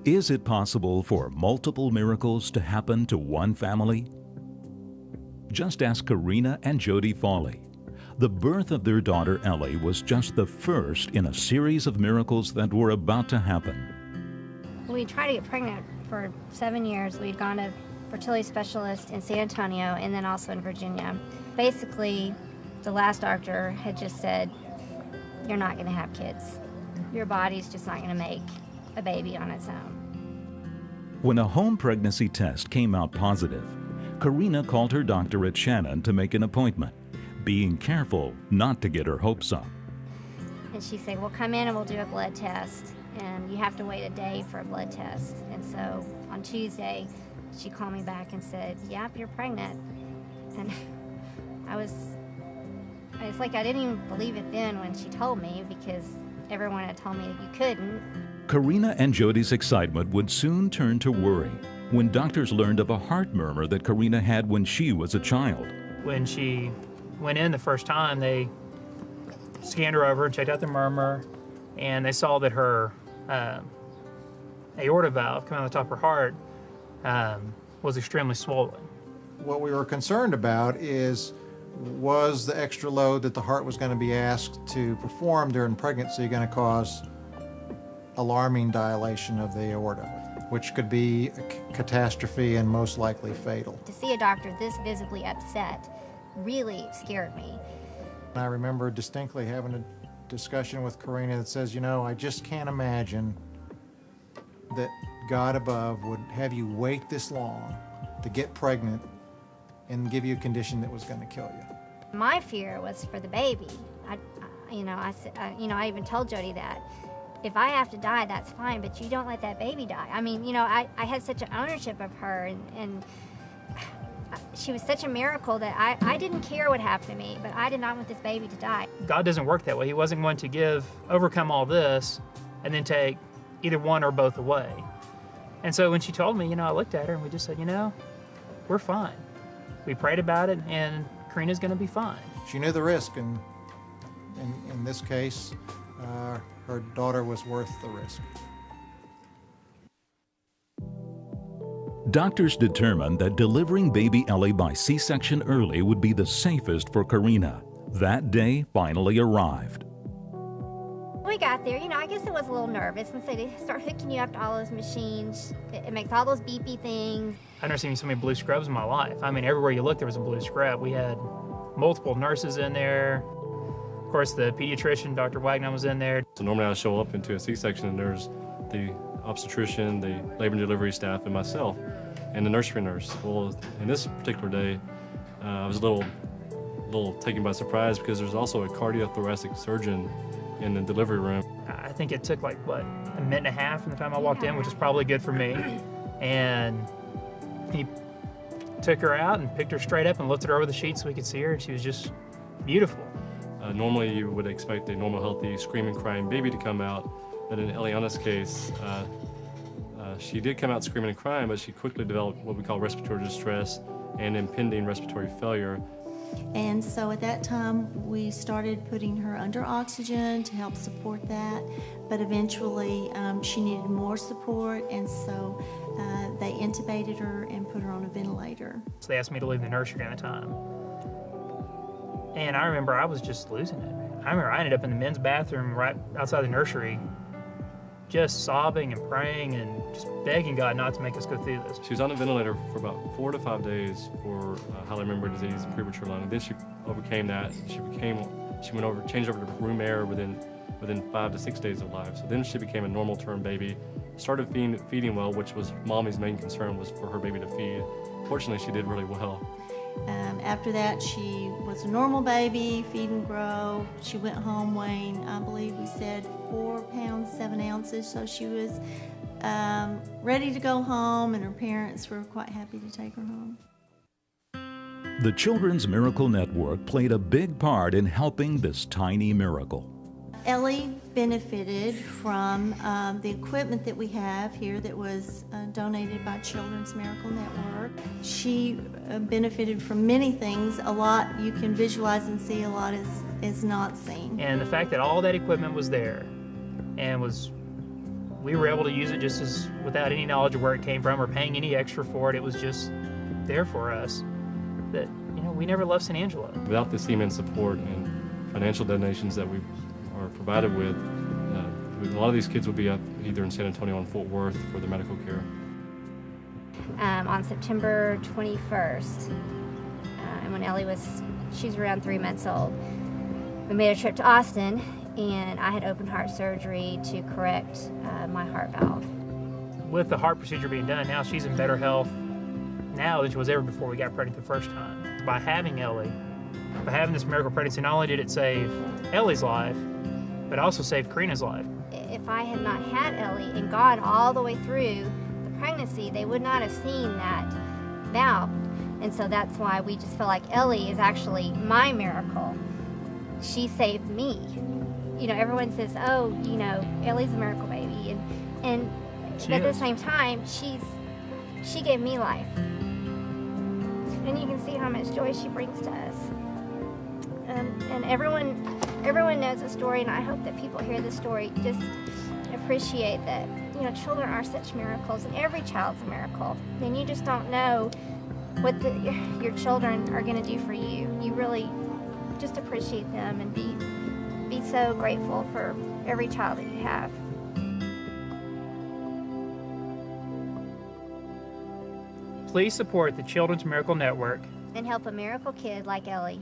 Is it possible for multiple miracles to happen to one family? Just ask Karina and Jody Fauley. The birth of their daughter Ellie was just the first in a series of miracles that were about to happen. We tried to get pregnant for 7 years. We'd gone to fertility specialist in San Antonio and then also in Virginia. Basically, the last doctor had just said, you're not going to have kids. Your body's just not going to make a baby on its own. When a home pregnancy test came out positive, Karina called her doctor at Shannon to make an appointment, being careful not to get her hopes up. And she said, well, come in and we'll do a blood test, and you have to wait a day for a blood test. And so on Tuesday, she called me back and said, yep, you're pregnant. And it's like I didn't even believe it then when she told me, because everyone had told me that you couldn't. Karina and Jody's excitement would soon turn to worry when doctors learned of a heart murmur that Karina had when she was a child. When she went in the first time, they scanned her over, checked out the murmur, and they saw that her aorta valve coming out of the top of her heart was extremely swollen. What we were concerned about was the extra load that the heart was going to be asked to perform during pregnancy going to cause alarming dilation of the aorta, which could be a catastrophe and most likely fatal. To see a doctor this visibly upset really scared me. I remember distinctly having a discussion with Karina that says, I just can't imagine that God above would have you wait this long to get pregnant and give you a condition that was going to kill you. My fear was for the baby. I even told Jody that if I have to die, that's fine, but you don't let that baby die. I mean, I had such an ownership of her, and she was such a miracle that I didn't care what happened to me, but I did not want this baby to die. God doesn't work that way. He wasn't going to overcome all this and then take either one or both away. And so when she told me, I looked at her and we just said, we're fine. We prayed about it, and Karina's going to be fine. She knew the risk, and in this case, her daughter was worth the risk. Doctors determined that delivering baby Ellie by C-section early would be the safest for Karina. That day finally arrived. We got there, I guess it was a little nervous once they start hooking you up to all those machines. It makes all those beepy things. I've never seen so many blue scrubs in my life. I mean, everywhere you look, there was a blue scrub. We had multiple nurses in there. Of course, the pediatrician, Dr. Wagner, was in there. So normally I show up into a C-section and there's the obstetrician, the labor and delivery staff, and myself, and the nursery nurse. Well, in this particular day, I was a little taken by surprise because there's also a cardiothoracic surgeon in the delivery room. I think it took a minute and a half from the time I walked in, which is probably good for me. And he took her out and picked her straight up and lifted her over the sheet so we could see her, and she was just beautiful. Normally you would expect a normal, healthy, screaming, crying baby to come out, but in Eliana's case, she did come out screaming and crying, but she quickly developed what we call respiratory distress and impending respiratory failure. And so at that time, we started putting her under oxygen to help support that, but eventually she needed more support, and so they intubated her and put her on a ventilator. So they asked me to leave the nursery at the time. And I remember I was just losing it. I remember I ended up in the men's bathroom right outside the nursery, just sobbing and praying and just begging God not to make us go through this. She was on a ventilator for about 4 to 5 days for highly membrane disease and premature lung. And then she overcame that. Changed over to room air within 5 to 6 days of life. So then she became a normal term baby, started feeding well, which was mommy's main concern, was for her baby to feed. Fortunately, she did really well. After that, she was a normal baby, feed and grow. She went home weighing, I believe we said 4 pounds, 7 ounces. So she was ready to go home, and her parents were quite happy to take her home. The Children's Miracle Network played a big part in helping this tiny miracle. Ellie benefited from the equipment that we have here that was donated by Children's Miracle Network. She benefited from many things. A lot you can visualize and see, a lot is not seen. And the fact that all that equipment was there and was we were able to use it just as without any knowledge of where it came from or paying any extra for it. It was just there for us. That, you know, we never left San Angelo. Without the CMN support and financial donations that we are provided with, a lot of these kids would be up either in San Antonio or in Fort Worth for their medical care. On September 21st, and when Ellie she was around 3 months old, we made a trip to Austin, and I had open heart surgery to correct my heart valve. With the heart procedure being done, now she's in better health now than she was ever before we got pregnant the first time. By having Ellie, by having this miracle pregnancy, not only did it save Ellie's life, but also saved Karina's life. If I had not had Ellie and gone all the way through the pregnancy, they would not have seen that valve. And so that's why we just feel like Ellie is actually my miracle. She saved me. You know, everyone says, oh, you know, Ellie's a miracle baby. And but at the same time, she gave me life. And you can see how much joy she brings to us. And everyone knows the story, and I hope that people hear the story just appreciate that, you know, children are such miracles, and every child's a miracle. And you just don't know what your children are going to do for you. You really just appreciate them and be so grateful for every child that you have. Please support the Children's Miracle Network And help a miracle kid like Ellie.